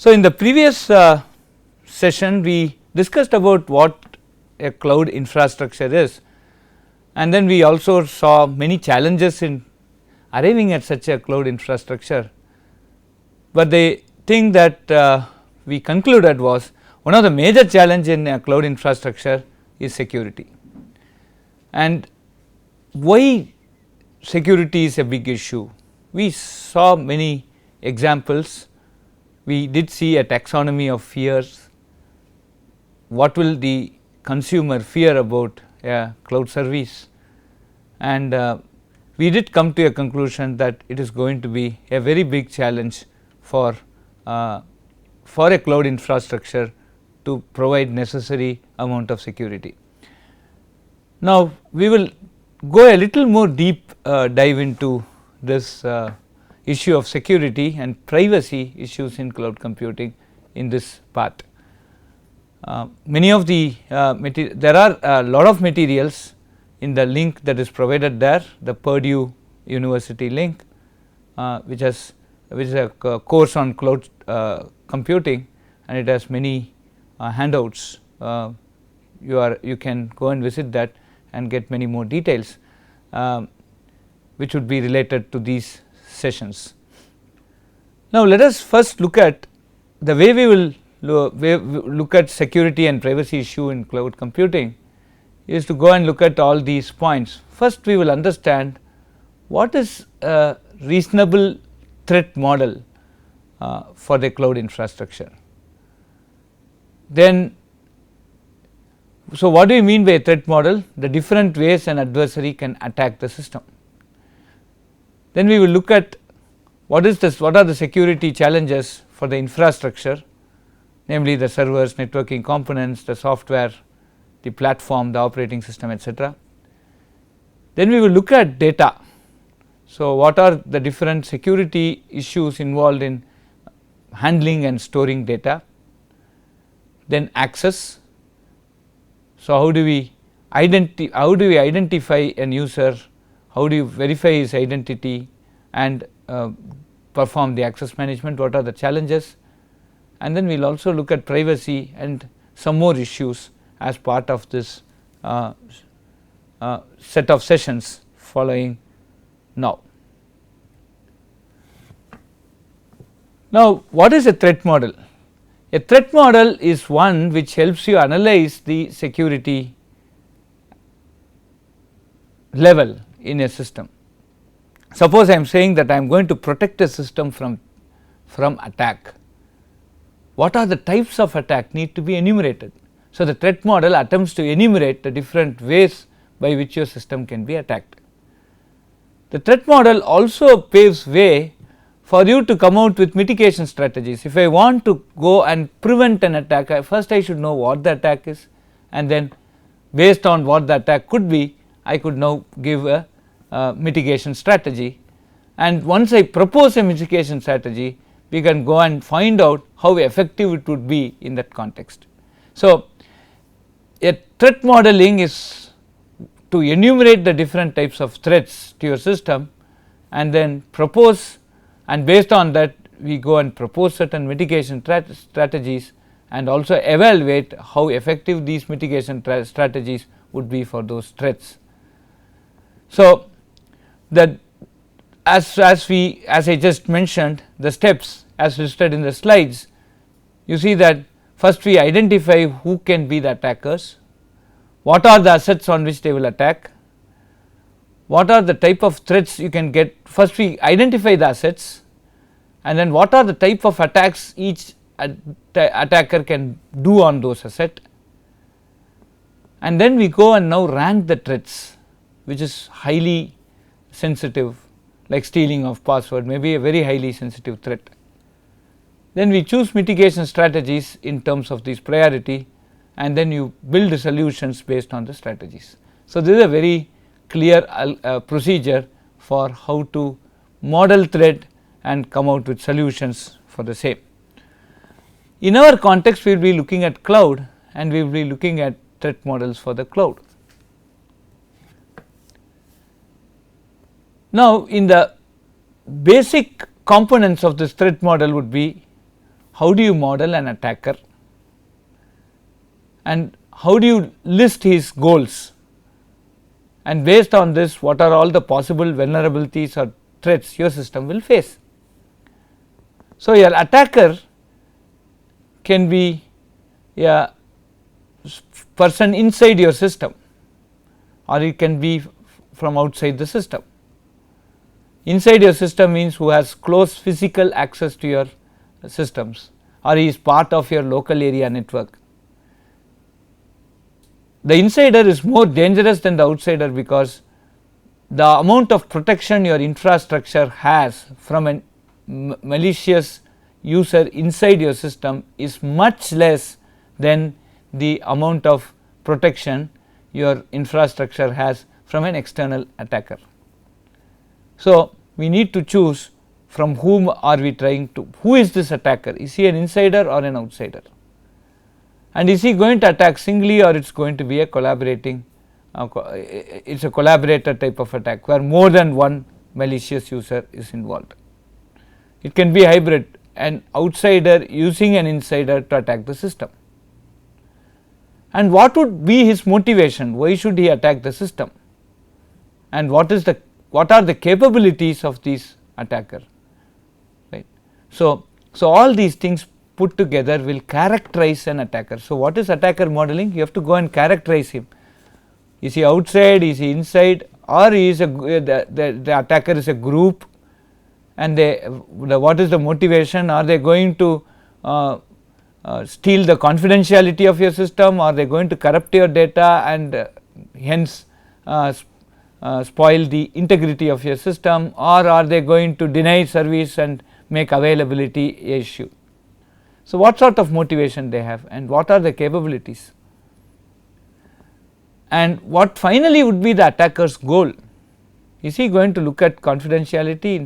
So, in the previous session we discussed about what a cloud infrastructure is, and then we also saw many challenges in arriving at such a cloud infrastructure, but the thing that we concluded was one of the major challenge in a cloud infrastructure is security. And why security is a big issue? We saw many examples. We did see a taxonomy of fears. What will the consumer fear about a cloud service? And we did come to a conclusion that it is going to be a very big challenge for a cloud infrastructure to provide necessary amount of security. Now, we will go a little more deep dive into this issue of security and privacy issues in cloud computing in this part. Many of the there are a lot of materials in the link that is provided there, the Purdue University link, which is a course on cloud computing, and it has many handouts. You can go and visit that and get many more details which would be related to these sessions. Now, let us first look at the way we will look at security and privacy issue in cloud computing is to go and look at all these points. First, we will understand what is a reasonable threat model for the cloud infrastructure. Then, so what do you mean by a threat model? The different ways an adversary can attack the system. Then we will look at what are the security challenges for the infrastructure, namely the servers, networking components, the software, the platform, the operating system, etc. Then we will look at data. So, what are the different security issues involved in handling and storing data? Then access. So, how do we identify an user? How do you verify his identity and perform the access management? What are the challenges? And then we will also look at privacy and some more issues as part of this set of sessions following now. Now, what is a threat model? A threat model is one which helps you analyze the security level in a system. Suppose I am saying that I am going to protect a system from attack. What are the types of attack need to be enumerated? So, the threat model attempts to enumerate the different ways by which your system can be attacked. The threat model also paves way for you to come out with mitigation strategies. If I want to go and prevent an attack, first I should know what the attack is, and then based on what the attack could be, I could now give a mitigation strategy, and once I propose a mitigation strategy, we can go and find out how effective it would be in that context. So, a threat modeling is to enumerate the different types of threats to your system and then propose, and based on that we go and propose certain mitigation strategies and also evaluate how effective these mitigation strategies would be for those threats. So, that as I just mentioned, the steps as listed in the slides, you see that first we identify who can be the attackers, what are the assets on which they will attack, what are the type of threats you can get. First we identify the assets, and then what are the type of attacks each attacker can do on those assets, and then we go and now rank the threats which is highly sensitive, like stealing of password may be a very highly sensitive threat. Then we choose mitigation strategies in terms of this priority, and then you build solutions based on the strategies. So, this is a very clear procedure for how to model threat and come out with solutions for the same. In our context, we will be looking at cloud, and we will be looking at threat models for the cloud. Now, in the basic components of this threat model would be how do you model an attacker, and how do you list his goals, and based on this what are all the possible vulnerabilities or threats your system will face. So, your attacker can be a person inside your system, or it can be from outside the system. Inside your system means who has close physical access to your systems, or he is part of your local area network. The insider is more dangerous than the outsider, because the amount of protection your infrastructure has from a malicious user inside your system is much less than the amount of protection your infrastructure has from an external attacker. So, we need to choose from whom are we trying to, who is this attacker, is he an insider or an outsider, and is he going to attack singly, or it is going to be a collaborating, it is a collaborator type of attack where more than one malicious user is involved. It can be hybrid, an outsider using an insider to attack the system. And what would be his motivation, why should he attack the system, and what are the capabilities of this attacker, right. So, all these things put together will characterize an attacker. So, what is attacker modeling? You have to go and characterize him. Is he outside, is he inside, or is the attacker is a group, and what is the motivation? Are they going to steal the confidentiality of your system, or are they going to corrupt your data and hence spoil the integrity of your system, or are they going to deny service and make availability a issue. So, what sort of motivation they have, and what are the capabilities, and what finally would be the attacker's goal? Is he going to look at confidentiality,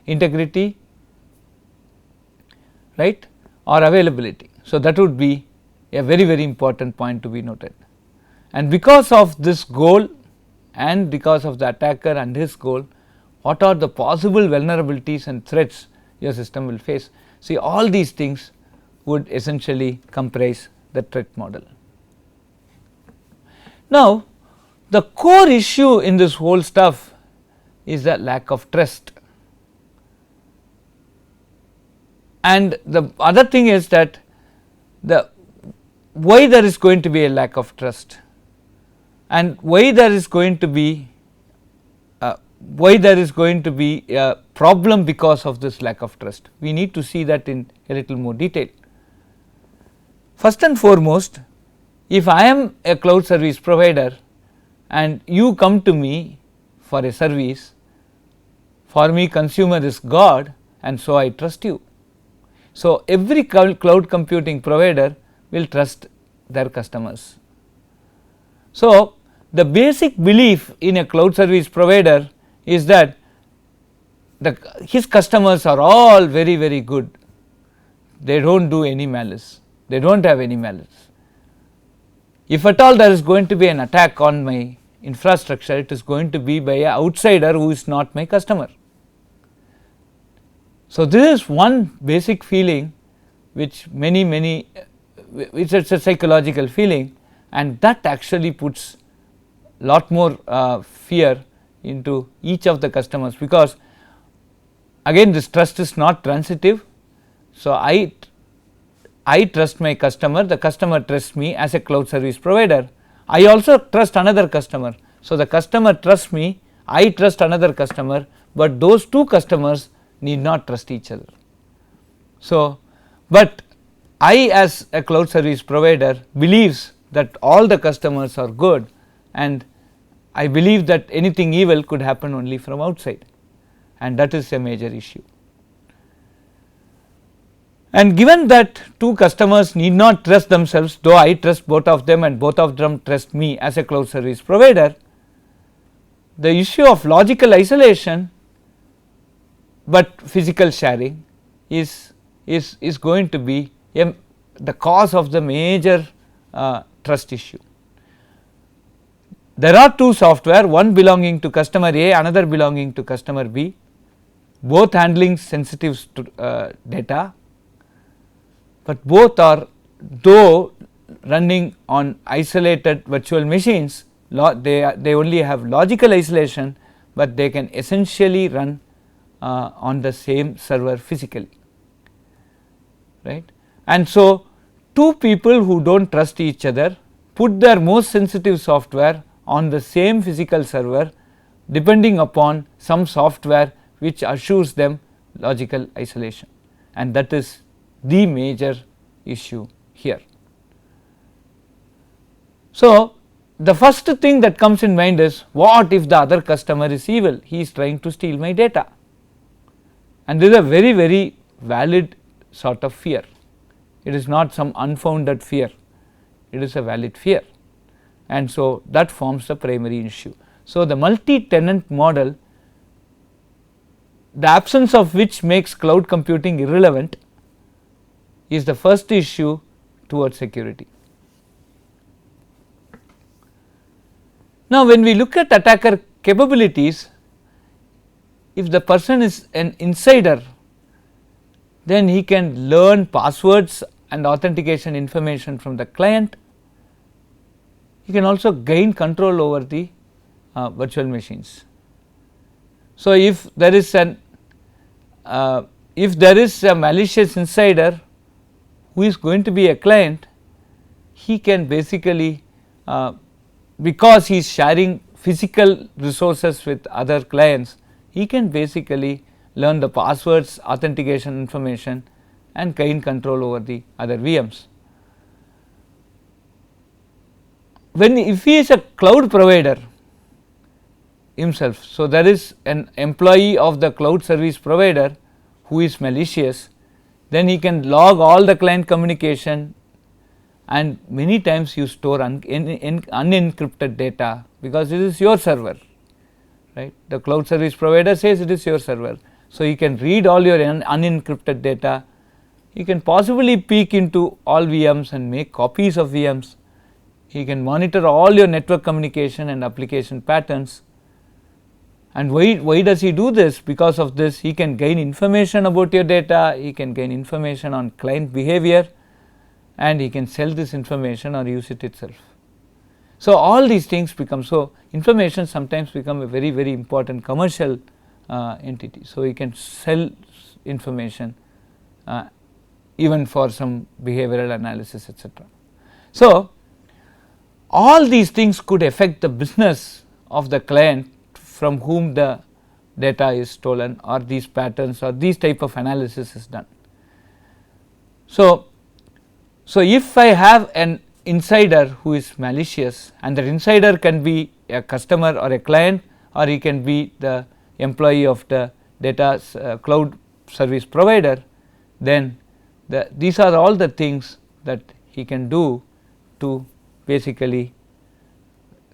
integrity, right, or availability? So, that would be a very important point to be noted, and because of this goal and because of the attacker and his goal, what are the possible vulnerabilities and threats your system will face. See, all these things would essentially comprise the threat model. Now, the core issue in this whole stuff is the lack of trust, and the other thing is that why there is going to be a lack of trust, and why there is going to be a problem because of this lack of trust. We need to see that in a little more detail. First and foremost, if I am a cloud service provider and you come to me for a service, for me consumer is God, and so I trust you. So, every cloud computing provider will trust their customers. So, the basic belief in a cloud service provider is that his customers are all very good, they do not do any malice, they do not have any malice. If at all there is going to be an attack on my infrastructure, it is going to be by an outsider who is not my customer. So, this is one basic feeling which which is a psychological feeling, and that actually puts lot more fear into each of the customers, because again this trust is not transitive. So, I trust my customer, the customer trusts me as a cloud service provider, I also trust another customer. So, the customer trusts me, I trust another customer, but those two customers need not trust each other. So, but I as a cloud service provider believes that all the customers are good, and I believe that anything evil could happen only from outside, and that is a major issue. And given that two customers need not trust themselves, though I trust both of them and both of them trust me as a cloud service provider, the issue of logical isolation but physical sharing is going to be the cause of the major trust issue. There are two software, one belonging to customer A, another belonging to customer B, both handling sensitive data, but both are, though running on isolated virtual machines, they only have logical isolation, but they can essentially run on the same server physically, right. And so, two people who do not trust each other put their most sensitive software on the same physical server, depending upon some software which assures them logical isolation, and that is the major issue here. So, the first thing that comes in mind is, what if the other customer is evil, he is trying to steal my data, and this is a very valid sort of fear. It is not some unfounded fear, it is a valid fear, and so that forms the primary issue. So, the multi-tenant model, the absence of which makes cloud computing irrelevant, is the first issue towards security. Now, when we look at attacker capabilities, if the person is an insider, then he can learn passwords and authentication information from the client. He can also gain control over the virtual machines. So, if there is a malicious insider who is going to be a client, he can basically, because he is sharing physical resources with other clients, he can basically learn the passwords, authentication information, and gain control over the other VMs. If he is a cloud provider himself, so there is an employee of the cloud service provider who is malicious, then he can log all the client communication, and many times you store unencrypted data, because this is your server, right. The cloud service provider says it is your server. So, you can read all your unencrypted data, you can possibly peek into all VMs and make copies of VMs, he can monitor all your network communication and application patterns. And why does he do this? Because of this, he can gain information about your data, he can gain information on client behavior, and he can sell this information or use it itself. So, all these things become, so information sometimes become a very important commercial entity. So, you can sell information even for some behavioral analysis, etc. So, all these things could affect the business of the client from whom the data is stolen, or these patterns or these type of analysis is done. So, if I have an insider who is malicious, and that insider can be a customer or a client, or he can be the employee of the data cloud service provider, then these are all the things that he can do to basically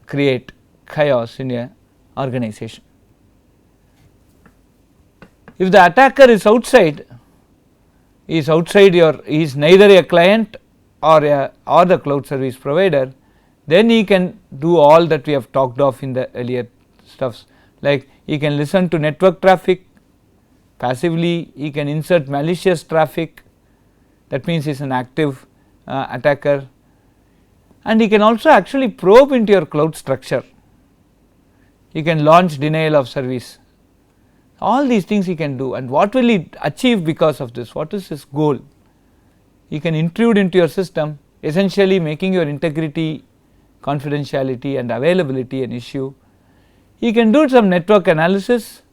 create chaos in a organization. If the attacker is outside, he is neither a client or the cloud service provider, then he can do all that we have talked of in the earlier stuffs, like he can listen to network traffic passively, he can insert malicious traffic, that means he is an active attacker, and he can also actually probe into your cloud structure, he can launch denial of service. All these things he can do, and what will he achieve because of this? What is his goal? He can intrude into your system, essentially making your integrity, confidentiality and availability an issue. He can do some network analysis,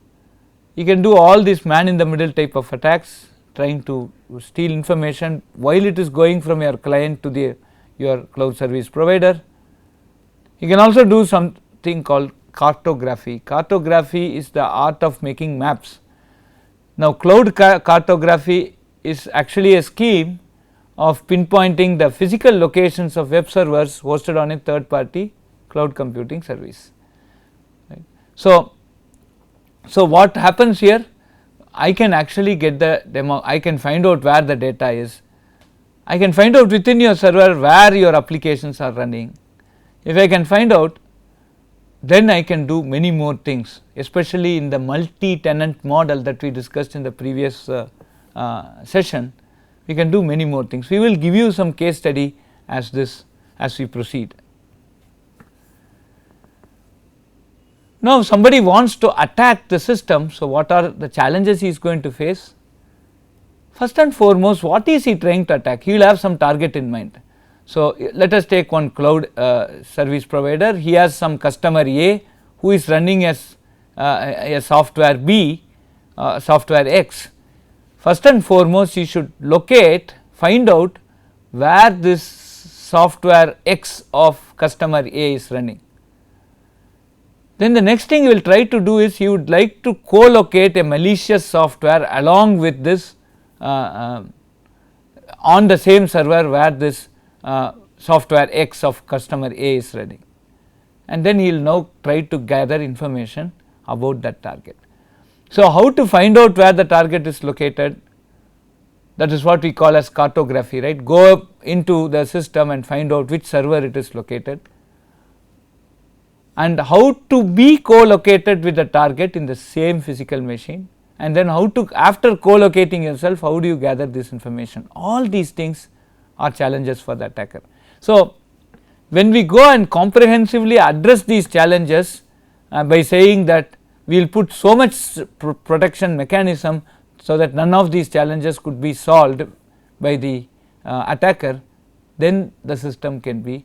he can do all these man in the middle type of attacks, trying to steal information while it is going from your client to your cloud service provider. He can also do something called cartography. Cartography is the art of making maps. Now, cloud cartography is actually a scheme of pinpointing the physical locations of web servers hosted on a third party cloud computing service, right. So, what happens here? I can actually get the demo, I can find out where the data is, I can find out within your server where your applications are running. If I can find out, then I can do many more things, especially in the multi-tenant model that we discussed in the previous session. we can do many more things. We will give you some case study as we proceed. Now, if somebody wants to attack the system, so what are the challenges he is going to face? First and foremost, what is he trying to attack? He will have some target in mind. So, let us take one cloud service provider. He has some customer A who is running as a software B, software X. First and foremost, he should find out where this software X of customer A is running. Then the next thing he will try to do is he would like to co-locate a malicious software along with this on the same server where this software X of customer A is running, and then he will now try to gather information about that target. So, how to find out where the target is located? That is what we call as cartography, right? Go up into the system and find out which server it is located, and how to be co-located with the target in the same physical machine, and then how to, after co-locating yourself, how do you gather this information? All these things are challenges for the attacker. So, when we go and comprehensively address these challenges by saying that we will put so much protection mechanism so that none of these challenges could be solved by the attacker, then the system can be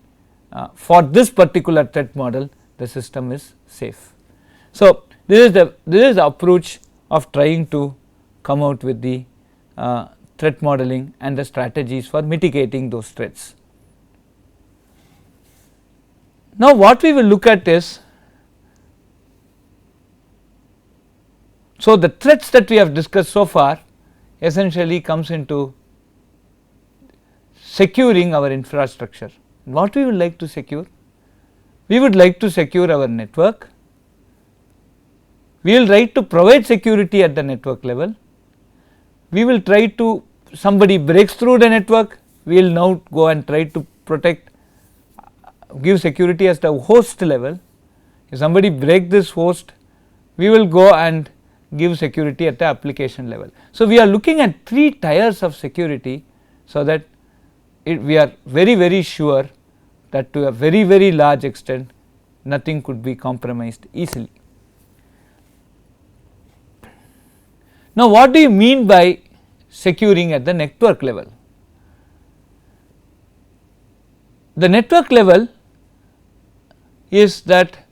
for this particular threat model, the system is safe. So, this is the approach of trying to come out with the threat modeling and the strategies for mitigating those threats. Now, what we will look at is, so the threats that we have discussed so far essentially comes into securing our infrastructure. What we would like to secure? We would like to secure our network. We will try to provide security at the network level. We will try to, somebody breaks through the network, we will now go and try to protect, give security at the host level. If somebody breaks this host, we will go and give security at the application level. So, we are looking at 3 tiers of security, so that we are very sure that to a very large extent nothing could be compromised easily. Now, what do you mean by securing at the network level? The network level is that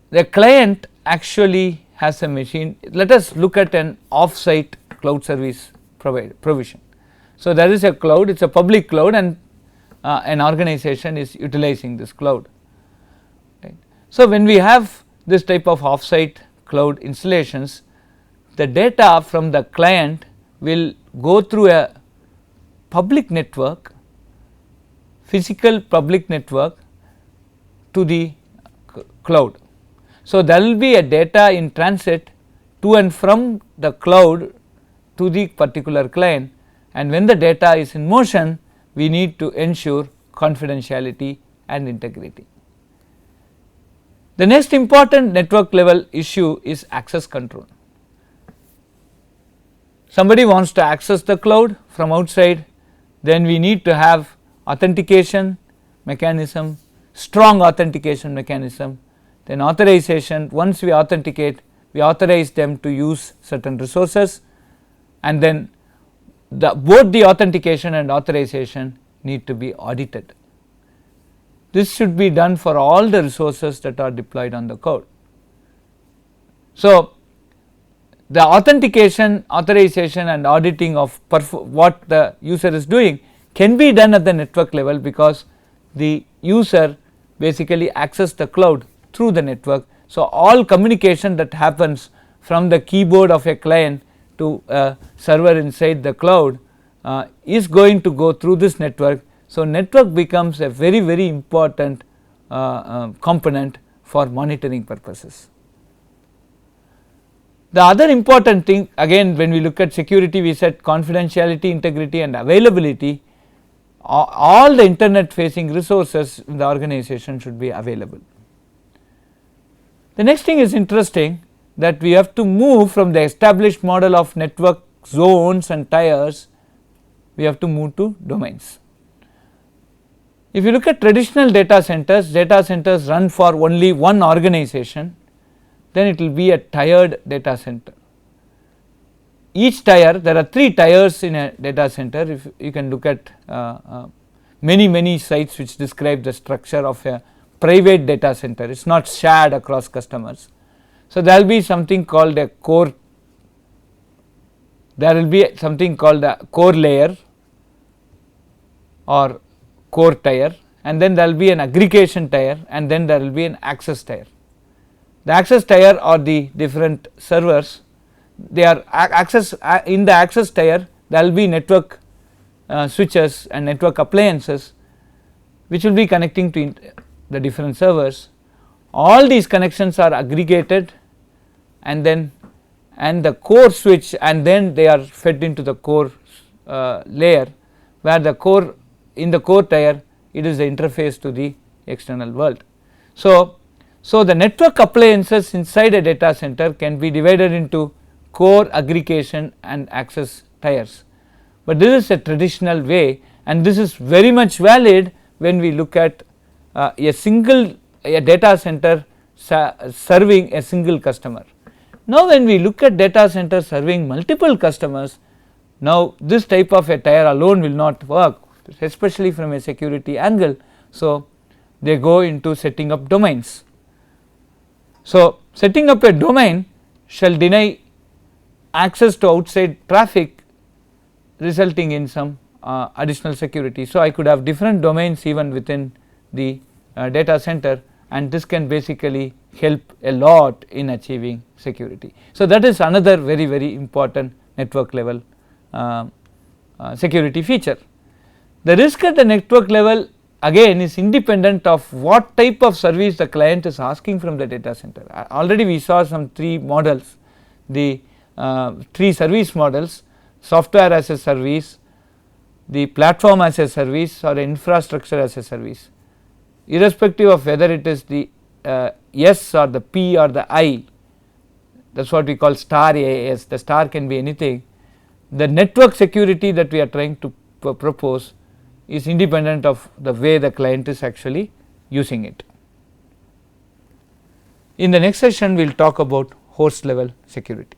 the client actually has a machine. Let us look at an off-site cloud service provision. So, there is a cloud, it is a public cloud, and an organization is utilizing this cloud, right. So, when we have this type of off-site cloud installations, the data from the client will go through a public network, physical public network to the cloud. So, there will be a data in transit to and from the cloud to the particular client, and when the data is in motion, we need to ensure confidentiality and integrity. The next important network level issue is access control. Somebody wants to access the cloud from outside, then we need to have authentication mechanism, strong authentication mechanism, then authorization. Once we authenticate, we authorize them to use certain resources, and then both the authentication and authorization need to be audited. This should be done for all the resources that are deployed on the cloud. So, the authentication, authorization and auditing of what the user is doing can be done at the network level, because the user basically access the cloud through the network. So, all communication that happens from the keyboard of a client to a server inside the cloud is going to go through this network. So, network becomes a very important component for monitoring purposes. The other important thing, again when we look at security, we said confidentiality, integrity and availability. All the internet facing resources in the organization should be available. The next thing is interesting, that we have to move from the established model of network zones and tiers. we have to move to domains. If you look at traditional data centers run for only one organization, then it will be a tiered data center. Each tier, there are 3 tiers in a data center. If you can look at many sites which describe the structure of a private data center, it is not shared across customers. So, there will be something called a core, there will be something called a core layer or core tier, and then there will be an aggregation tier, and then there will be an access tier. The access tier are the different servers. They are access in the access tier, there will be network switches and network appliances which will be connecting to the different servers. All these connections are aggregated and then the core switch, and then they are fed into the core layer, where the core, in the core tier, it is the interface to the external world. So, the network appliances inside a data center can be divided into core, aggregation and access tiers, but this is a traditional way, and this is very much valid when we look at a data center serving a single customer. Now, when we look at data center serving multiple customers, now this type of a tier alone will not work, especially from a security angle. So, they go into setting up domains. So, setting up a domain shall deny access to outside traffic, resulting in some additional security. So, I could have different domains even within the data center, and this can basically help a lot in achieving security. So, that is another very important network level security feature. The risk at the network level again is independent of what type of service the client is asking from the data center. Already we saw some 3 models, the 3 service models: software as a service, the platform as a service, or infrastructure as a service. Irrespective of whether it is the S or the P or the I, that is what we call star AAS, the star can be anything. The network security that we are trying to propose is independent of the way the client is actually using it. In the next session, we will talk about host level security.